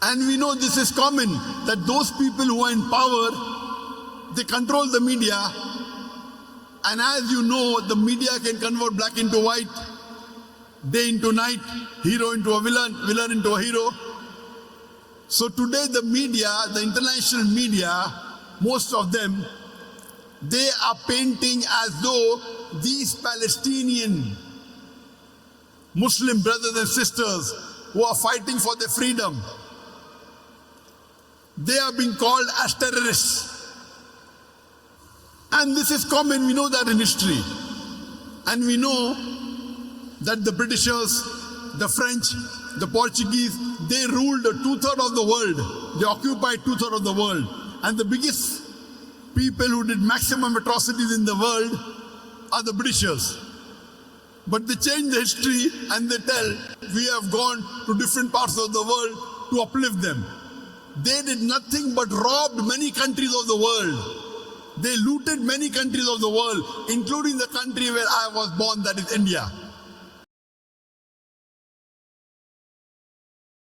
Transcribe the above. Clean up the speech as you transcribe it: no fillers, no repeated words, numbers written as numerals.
And we know this is common, that those people who are in power, they control the media. And as you know, the media can convert black into white, day into night, hero into a villain, villain into a hero. So today the media, the international media, most of them, they are painting as though these Palestinian Muslim brothers and sisters who are fighting for their freedom, they are being called as terrorists. And this is common, we know that in history. And we know that the Britishers, the French, the Portuguese, they ruled 2/3 of the world. They occupied 2/3 of the world. And the biggest people who did maximum atrocities in the world are the Britishers. But they change the history and they tell, we have gone to different parts of the world to uplift them. They did nothing but robbed many countries of the world. They looted many countries of the world, including the country where I was born, that is India.